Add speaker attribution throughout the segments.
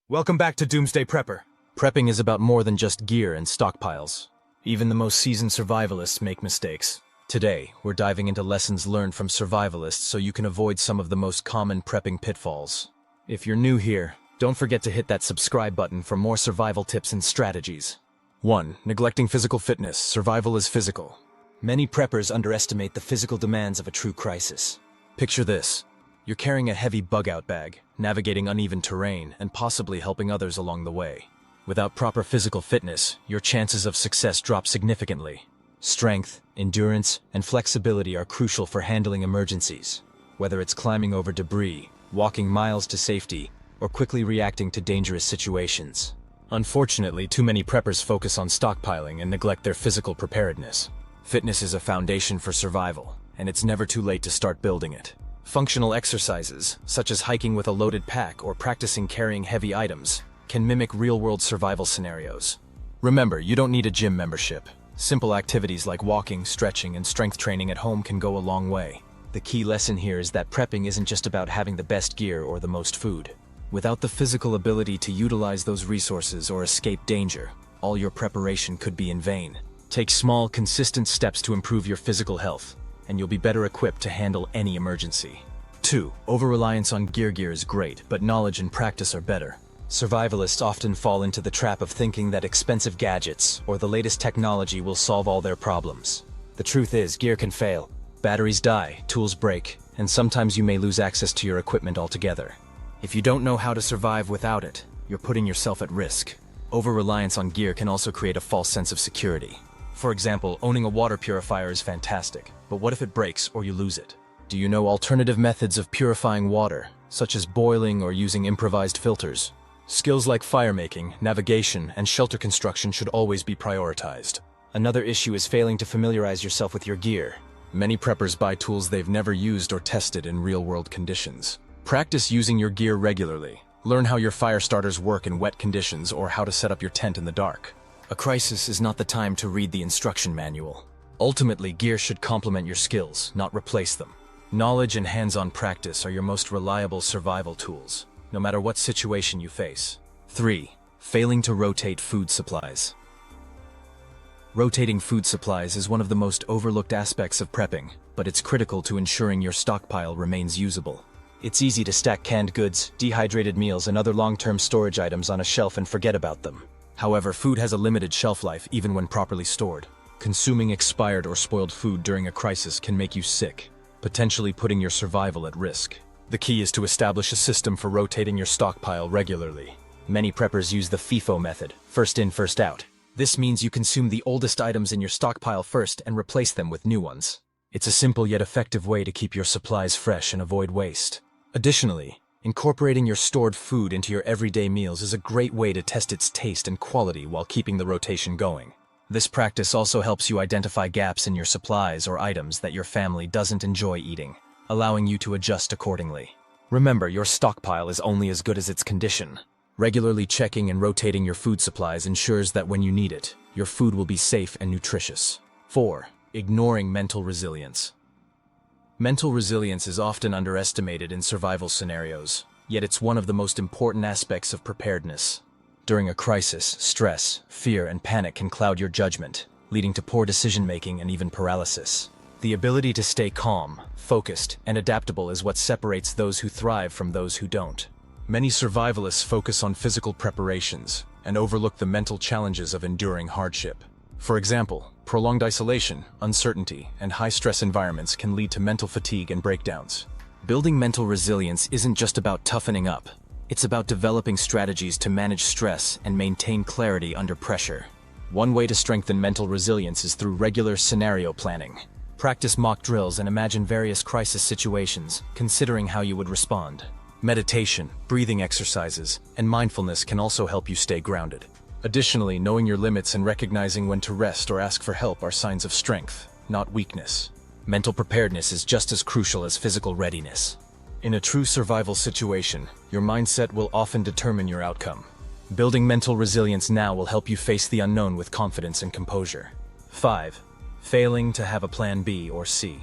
Speaker 1: Welcome back to Doomsday Prepper. Prepping is about more than just gear and stockpiles. Even the most seasoned survivalists make mistakes. Today, we're diving into lessons learned from survivalists so you can avoid some of the most common prepping pitfalls. If you're new here, don't forget to hit that subscribe button for more survival tips and strategies. 1. Neglecting physical fitness. Survival is physical. Many preppers underestimate the physical demands of a true crisis. Picture this. You're carrying a heavy bug-out bag, navigating uneven terrain, and possibly helping others along the way. Without proper physical fitness, your chances of success drop significantly. Strength, endurance, and flexibility are crucial for handling emergencies. Whether it's climbing over debris, walking miles to safety, or quickly reacting to dangerous situations. Unfortunately, too many preppers focus on stockpiling and neglect their physical preparedness. Fitness is a foundation for survival, and it's never too late to start building it. Functional exercises, such as hiking with a loaded pack or practicing carrying heavy items, can mimic real-world survival scenarios. Remember, you don't need a gym membership. Simple activities like walking, stretching, and strength training at home can go a long way. The key lesson here is that prepping isn't just about having the best gear or the most food. Without the physical ability to utilize those resources or escape danger, all your preparation could be in vain. Take small, consistent steps to improve your physical health, and you'll be better equipped to handle any emergency. 2. Over-reliance on gear is great, but knowledge and practice are better. Survivalists often fall into the trap of thinking that expensive gadgets or the latest technology will solve all their problems. The truth is, gear can fail. Batteries die, tools break, and sometimes you may lose access to your equipment altogether. If you don't know how to survive without it, you're putting yourself at risk. Over-reliance on gear can also create a false sense of security. For example, owning a water purifier is fantastic, but what if it breaks or you lose it? Do you know alternative methods of purifying water, such as boiling or using improvised filters? Skills like firemaking, navigation, and shelter construction should always be prioritized. Another issue is failing to familiarize yourself with your gear. Many preppers buy tools they've never used or tested in real-world conditions. Practice using your gear regularly. Learn how your fire starters work in wet conditions or how to set up your tent in the dark. A crisis is not the time to read the instruction manual. Ultimately, gear should complement your skills, not replace them. Knowledge and hands-on practice are your most reliable survival tools, no matter what situation you face. 3. Failing to rotate food supplies. Rotating food supplies is one of the most overlooked aspects of prepping, but it's critical to ensuring your stockpile remains usable. It's easy to stack canned goods, dehydrated meals, and other long-term storage items on a shelf and forget about them. However, food has a limited shelf life even when properly stored. Consuming expired or spoiled food during a crisis can make you sick, potentially putting your survival at risk. The key is to establish a system for rotating your stockpile regularly. Many preppers use the FIFO method, first in, first out. This means you consume the oldest items in your stockpile first and replace them with new ones. It's a simple yet effective way to keep your supplies fresh and avoid waste. Additionally, incorporating your stored food into your everyday meals is a great way to test its taste and quality while keeping the rotation going. This practice also helps you identify gaps in your supplies or items that your family doesn't enjoy eating, allowing you to adjust accordingly. Remember, your stockpile is only as good as its condition. Regularly checking and rotating your food supplies ensures that when you need it, your food will be safe and nutritious. 4. Ignoring mental resilience. Mental resilience is often underestimated in survival scenarios, yet it's one of the most important aspects of preparedness. During a crisis, stress, fear, and panic can cloud your judgment, leading to poor decision-making and even paralysis. The ability to stay calm, focused, and adaptable is what separates those who thrive from those who don't. Many survivalists focus on physical preparations and overlook the mental challenges of enduring hardship. For example, prolonged isolation, uncertainty, and high-stress environments can lead to mental fatigue and breakdowns. Building mental resilience isn't just about toughening up. It's about developing strategies to manage stress and maintain clarity under pressure. One way to strengthen mental resilience is through regular scenario planning. Practice mock drills and imagine various crisis situations, considering how you would respond. Meditation, breathing exercises, and mindfulness can also help you stay grounded. Additionally, knowing your limits and recognizing when to rest or ask for help are signs of strength, not weakness. Mental preparedness is just as crucial as physical readiness. In a true survival situation, your mindset will often determine your outcome. Building mental resilience now will help you face the unknown with confidence and composure. 5. Failing to have a plan B or C.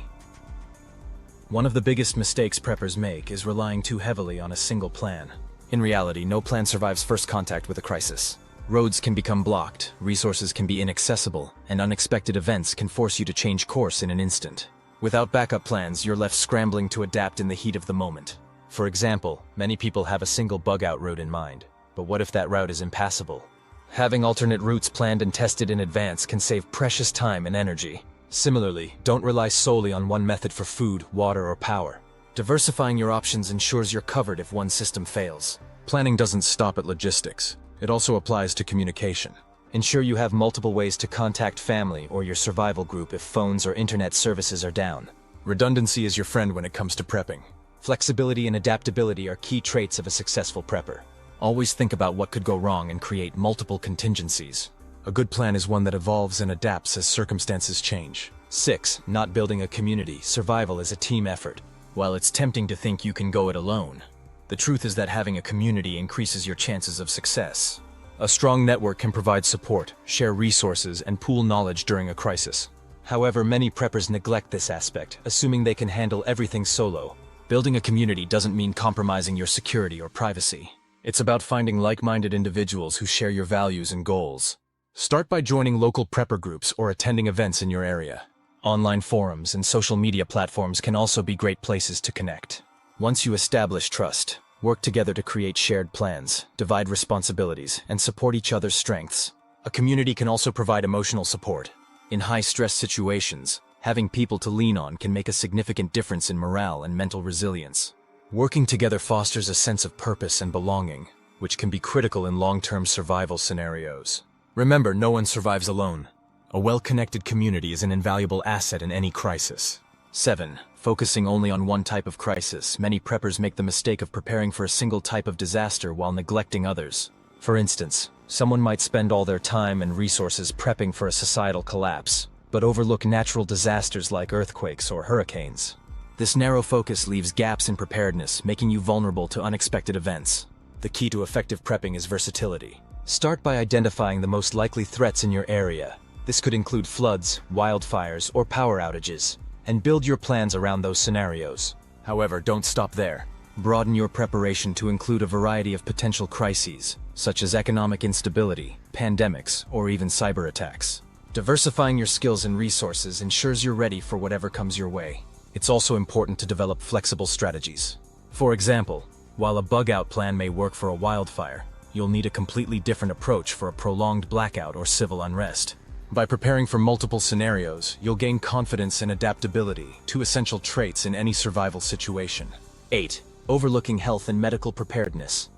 Speaker 1: One of the biggest mistakes preppers make is relying too heavily on a single plan. In reality, no plan survives first contact with a crisis. Roads can become blocked, resources can be inaccessible, and unexpected events can force you to change course in an instant. Without backup plans, you're left scrambling to adapt in the heat of the moment. For example, many people have a single bug-out route in mind. But what if that route is impassable? Having alternate routes planned and tested in advance can save precious time and energy. Similarly, don't rely solely on one method for food, water, or power. Diversifying your options ensures you're covered if one system fails. Planning doesn't stop at logistics. It also applies to communication. Ensure you have multiple ways to contact family or your survival group if phones or internet services are down. Redundancy is your friend when it comes to prepping. Flexibility and adaptability are key traits of a successful prepper. Always think about what could go wrong and create multiple contingencies. A good plan is one that evolves and adapts as circumstances change. 6. Not building a community. Survival is a team effort. While it's tempting to think you can go it alone, the truth is that having a community increases your chances of success. A strong network can provide support, share resources, and pool knowledge during a crisis. However, many preppers neglect this aspect, assuming they can handle everything solo. Building a community doesn't mean compromising your security or privacy. It's about finding like-minded individuals who share your values and goals. Start by joining local prepper groups or attending events in your area. Online forums and social media platforms can also be great places to connect. Once you establish trust, work together to create shared plans, divide responsibilities, and support each other's strengths. A community can also provide emotional support. In high-stress situations, having people to lean on can make a significant difference in morale and mental resilience. Working together fosters a sense of purpose and belonging, which can be critical in long-term survival scenarios. Remember, no one survives alone. A well-connected community is an invaluable asset in any crisis. 7. Focusing only on one type of crisis. Many preppers make the mistake of preparing for a single type of disaster while neglecting others. For instance, someone might spend all their time and resources prepping for a societal collapse, but overlook natural disasters like earthquakes or hurricanes. This narrow focus leaves gaps in preparedness, making you vulnerable to unexpected events. The key to effective prepping is versatility. Start by identifying the most likely threats in your area. This could include floods, wildfires, or power outages, and build your plans around those scenarios. However, don't stop there. Broaden your preparation to include a variety of potential crises, such as economic instability, pandemics, or even cyber attacks. Diversifying your skills and resources ensures you're ready for whatever comes your way. It's also important to develop flexible strategies. For example, while a bug-out plan may work for a wildfire, you'll need a completely different approach for a prolonged blackout or civil unrest. By preparing for multiple scenarios, you'll gain confidence and adaptability, two essential traits in any survival situation. 8. Overlooking health and medical preparedness.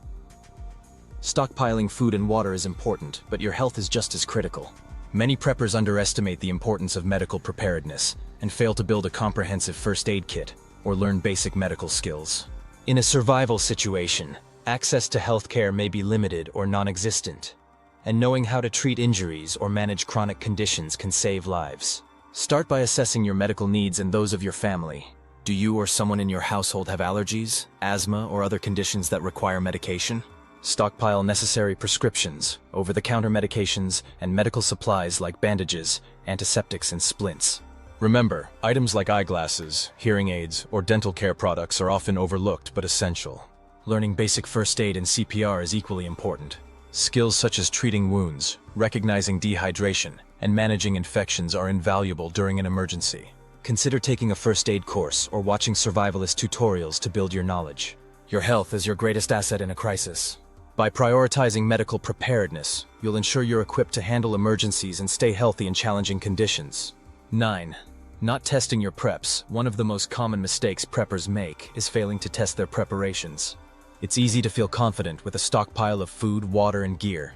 Speaker 1: Stockpiling food and water is important, but your health is just as critical. Many preppers underestimate the importance of medical preparedness and fail to build a comprehensive first aid kit or learn basic medical skills. In a survival situation, access to healthcare may be limited or non-existent, and knowing how to treat injuries or manage chronic conditions can save lives. Start by assessing your medical needs and those of your family. Do you or someone in your household have allergies, asthma, or other conditions that require medication? Stockpile necessary prescriptions, over-the-counter medications, and medical supplies like bandages, antiseptics, and splints. Remember, items like eyeglasses, hearing aids, or dental care products are often overlooked but essential. Learning basic first aid and CPR is equally important. Skills such as treating wounds, recognizing dehydration, and managing infections are invaluable during an emergency. Consider taking a first aid course or watching survivalist tutorials to build your knowledge. Your health is your greatest asset in a crisis. By prioritizing medical preparedness, you'll ensure you're equipped to handle emergencies and stay healthy in challenging conditions. 9. Not testing your preps. One of the most common mistakes preppers make is failing to test their preparations. It's easy to feel confident with a stockpile of food, water, and gear,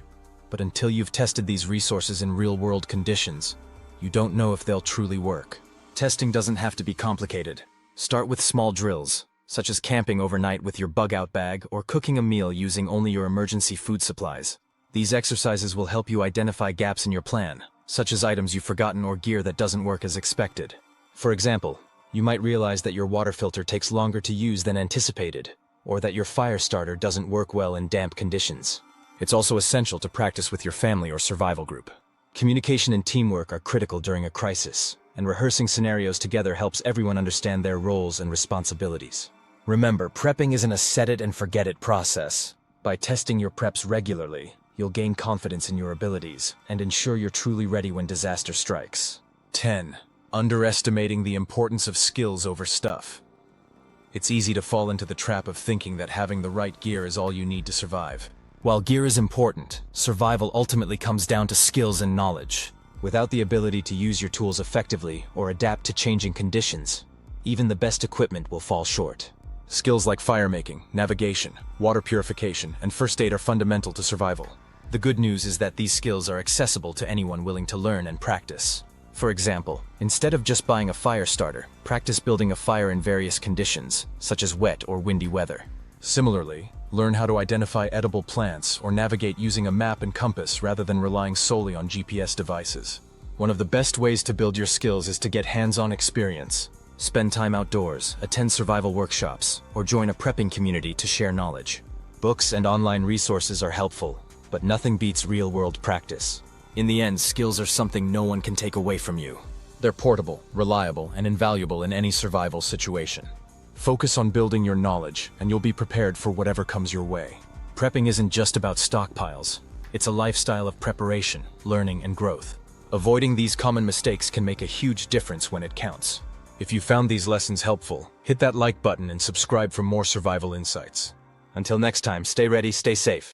Speaker 1: but until you've tested these resources in real-world conditions, you don't know if they'll truly work. Testing doesn't have to be complicated. Start with small drills, such as camping overnight with your bug-out bag or cooking a meal using only your emergency food supplies. These exercises will help you identify gaps in your plan, such as items you've forgotten or gear that doesn't work as expected. For example, you might realize that your water filter takes longer to use than anticipated, or that your fire starter doesn't work well in damp conditions. It's also essential to practice with your family or survival group. Communication and teamwork are critical during a crisis, and rehearsing scenarios together helps everyone understand their roles and responsibilities. Remember, prepping isn't a set-it-and-forget-it process. By testing your preps regularly, you'll gain confidence in your abilities and ensure you're truly ready when disaster strikes. 10. Underestimating the importance of skills over stuff. It's easy to fall into the trap of thinking that having the right gear is all you need to survive. While gear is important, survival ultimately comes down to skills and knowledge. Without the ability to use your tools effectively or adapt to changing conditions, even the best equipment will fall short. Skills like firemaking, navigation, water purification, and first aid are fundamental to survival. The good news is that these skills are accessible to anyone willing to learn and practice. For example, instead of just buying a fire starter, practice building a fire in various conditions, such as wet or windy weather. Similarly, learn how to identify edible plants or navigate using a map and compass rather than relying solely on GPS devices. One of the best ways to build your skills is to get hands-on experience. Spend time outdoors, attend survival workshops, or join a prepping community to share knowledge. Books and online resources are helpful, but nothing beats real-world practice. In the end, skills are something no one can take away from you. They're portable, reliable, and invaluable in any survival situation. Focus on building your knowledge, and you'll be prepared for whatever comes your way. Prepping isn't just about stockpiles. It's a lifestyle of preparation, learning, and growth. Avoiding these common mistakes can make a huge difference when it counts. If you found these lessons helpful, hit that like button and subscribe for more survival insights. Until next time, stay ready, stay safe.